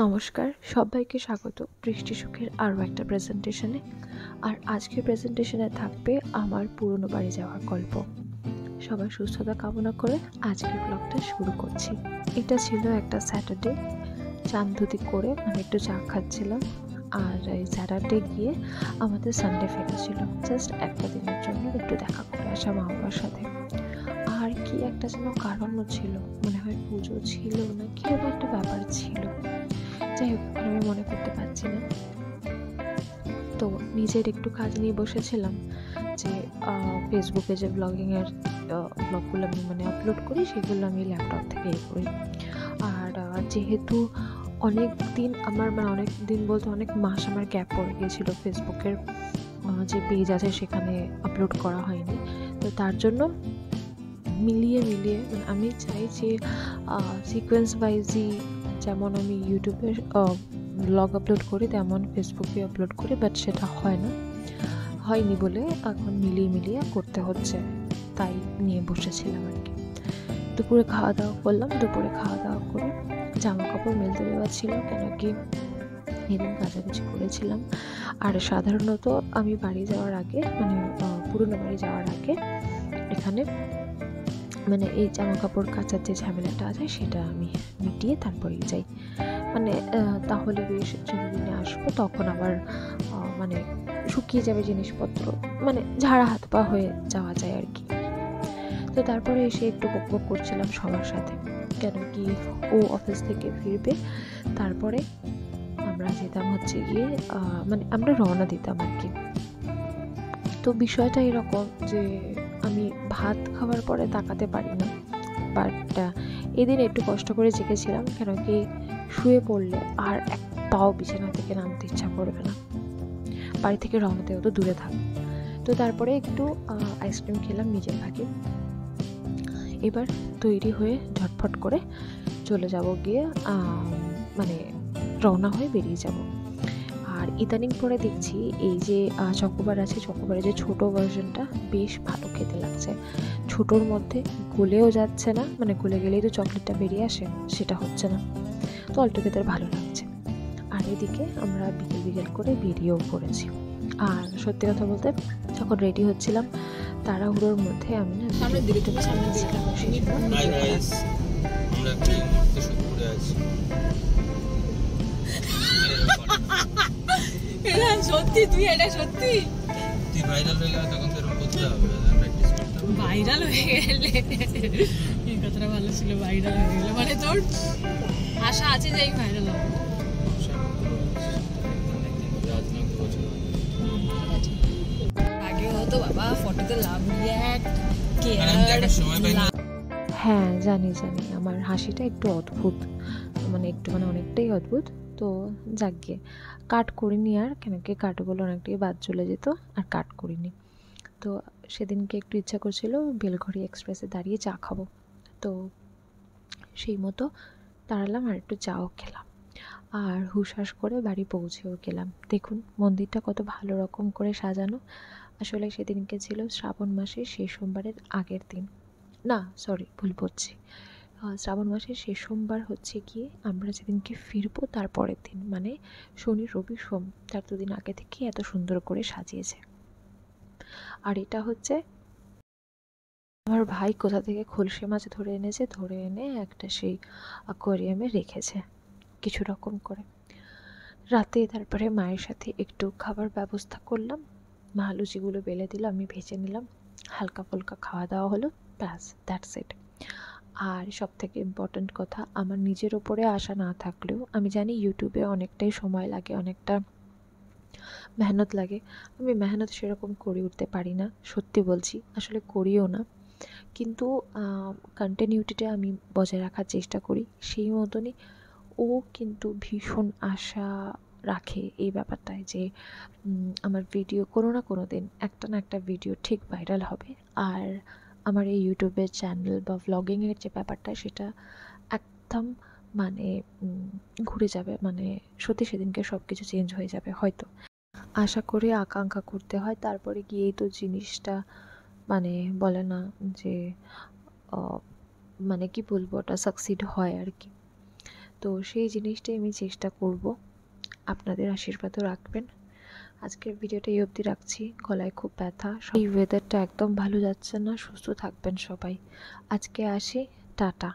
নমস্কার, সবাইকে স্বাগত বৃষ্টি সুখের আরও একটা প্রেজেন্টেশনে। আর আজকের প্রেজেন্টেশনে থাকবে আমার পুরনো বাড়ি যাওয়ার গল্প। সবাই সুস্থতা কামনা করে আজকের ব্লগটা শুরু করছি। এটা ছিল একটা স্যাটারডে, চাঁদধুতি করে আমি একটু চা খাচ্ছিলাম। আর এই স্যাটারডে গিয়ে আমাদের সানডে ফেরা ছিল, জাস্ট একটা দিনের জন্য একটু দেখা করে আসা মা বাবার সাথে। আর কি একটা যেন কারণও ছিল, মনে হয় পুজো ছিল না কি একটা ব্যাপার ছিল, যাই হোক আমি মনে করতে পারছি না। তো নিজের একটু কাজ নিয়ে বসেছিলাম, যে ফেসবুকে যে ব্লগিংয়ের ব্লগগুলো আমি আপলোড করি, সেগুলো আমি ল্যাপটপ থেকে করি। আর যেহেতু অনেক দিন অনেক দিন বলতে অনেক মাস আমার গ্যাপ পড়ে গিয়েছিল, ফেসবুকের যে পেজ আছে সেখানে আপলোড করা হয়নি। তো তার জন্য মিলিয়ে আমি চাই যে সিকোয়েন্স ওয়াইজই, যেমন আমি ইউটিউবে ব্লগ আপলোড করি তেমন ফেসবুকে আপলোড করি, বাট সেটা হয়নি বলে এখন মিলিয়ে করতে হচ্ছে, তাই নিয়ে বসেছিলাম আর কি। দুপুরে খাওয়া দাওয়া করলাম, দুপুরে খাওয়া দাওয়া করে জামা কাপড় মেলতে দেওয়া ছিল, কেন কি এদিন কাছাকাছি করেছিলাম। আর সাধারণত আমি বাড়ি যাওয়ার আগে, পুরনো বাড়ি যাওয়ার আগে এখানে এই জামা কাপড় কাচার যে ঝামেলাটা আছে সেটা আমি মিটিয়ে তারপরেই যাই। তাহলে বেশ যতদিনে আসবো তখন আবার শুকিয়ে যাবে জিনিসপত্র, ঝাড়া হাত পা হয়ে যাওয়া যায় আর কি। তো তারপরে এসে একটু বকবক করছিলাম সবার সাথে, কেন কি ও অফিস থেকে ফিরবে, তারপরে আমরা যেতাম হচ্ছে গিয়ে আমরা রওনা দিতাম আর কি। তো বিষয়টা এরকম যে আমি ভাত খাওয়ার পরে তাকাতে পারি না, বাট এদিন একটু কষ্ট করে জেগেছিলাম, কেন কি শুয়ে পড়লে আর এক পাও বিছানা থেকে নামতে ইচ্ছা করবে না, বাড়ি থেকে রওনাতেও তো দূরে থাক। তো তারপরে একটু আইসক্রিম খেলাম নিজের ভাগে। এবার তৈরি হয়ে ঝটফট করে চলে যাব, গিয়ে রওনা হয়ে বেরিয়ে যাব। আর ইদানিং পরে দেখছি এই যে চকোবার আছে, চকোবারের যে ছোটো ভার্সনটা বেশ ভালো খেতে লাগছে। ছোটোর মধ্যে গলেও যাচ্ছে না, গলে গেলেই তো চকলেটটা বেরিয়ে আসে, সেটা হচ্ছে না, তো অলটোগেদার ভালো লাগছে। আর এদিকে আমরা বিকেল করে বেরিয়েও পড়েছি। আর সত্যি কথা বলতে যখন রেডি হচ্ছিলাম তাড়াহুড়োর মধ্যে আমি সত্যি তুই এটা সত্যি তুই ভাইরাল হয়ে গেলে তখন তো এরকম করতে হবে, প্র্যাকটিস করতে হবে। ভাইরাল হয়ে গেলে এই কথাটা ভালো ছিল, ভাইরাল হয়ে গেলে তোর আশা আছে যে ভাইরাল হবে। আগে হতো বাবা ফটোতে লাভ রিঅ্যাক্ট হ্যাঁ জানি আমার হাসিটা একটু অদ্ভুত, অনেকটাই অদ্ভুত। তো যাক গিয়ে কাট করিনি আর, কেন কি কাটগুলো অনেকটাই বাদ চলে যেত, আর কাট করিনি। তো সেদিনকে একটু ইচ্ছা করছিল বেলঘড়ি এক্সপ্রেসে দাঁড়িয়ে চা খাবো, তো সেই মতো দাঁড়ালাম আর একটু চাও খেলাম, আর হুশহাস করে বাড়ি পৌঁছেও গেলাম। দেখুন মন্দিরটা কত ভালো রকম করে সাজানো। আসলে সেদিনকে ছিল শ্রাবণ মাসের শেষ সোমবারের আগের দিন, না সরি ভুল বলছি, শ্রাবণ মাসের শেষ সোমবার হচ্ছে গিয়ে আমরা যেদিনকে ফিরবো তার পরের দিন, শনি রবি সোম, তার দুদিন আগে থেকে এত সুন্দর করে সাজিয়েছে। আর এটা হচ্ছে আমার ভাই কোথা থেকে খলসে মাছ ধরে এনেছে, ধরে এনে একটা সেই অ্যাকোয়ারিয়ামে রেখেছে কিছু রকম করে। রাতে তারপরে মায়ের সাথে একটু খাবার ব্যবস্থা করলাম, মা লুচিগুলো বেলে দিল, আমি ভেজে নিলাম, হালকা ফুলকা খাওয়া দাওয়া হলো, ব্যাস দ্যাটস ইট। আর সব থেকে ইম্পর্ট্যান্ট কথা, আমার নিজের ওপরে আশা না থাকলেও আমি জানি ইউটিউবে অনেকটাই সময় লাগে, অনেকটা মেহনত লাগে, আমি মেহনত সেরকম করে উঠতে পারি না, সত্যি বলছি, আসলে করিও না, কিন্তু কন্টিনিউটিটা আমি বজায় রাখার চেষ্টা করি। সেই মতনই ও কিন্তু ভীষণ আশা রাখে এই ব্যাপারটায় যে আমার ভিডিও কোনো না কোনো দিন একটা না একটা ভিডিও ঠিক ভাইরাল হবে, আর আমার এই ইউটিউবের চ্যানেল বা ভ্লগিংয়ের যে ব্যাপারটা সেটা একদম ঘুরে যাবে, সত্যি সেদিনকে সব কিছু চেঞ্জ হয়ে যাবে হয়তো। আশা করে আকাঙ্ক্ষা করতে হয়, তারপরে গিয়েই তো জিনিসটা বলে না যে কি বলবো, ওটা সাকসিড হয় আর কি। তো সেই জিনিসটাই আমি চেষ্টা করব, আপনাদের আশীর্বাদও রাখবেন। আজকের ভিডিওটা এই অবধি রাখছি, গলায় খুব ব্যথা, এই ওয়েদারটা একদম ভালো যাচ্ছে না। সুস্থ থাকবেন সবাই, আজকে আসি, টাটা।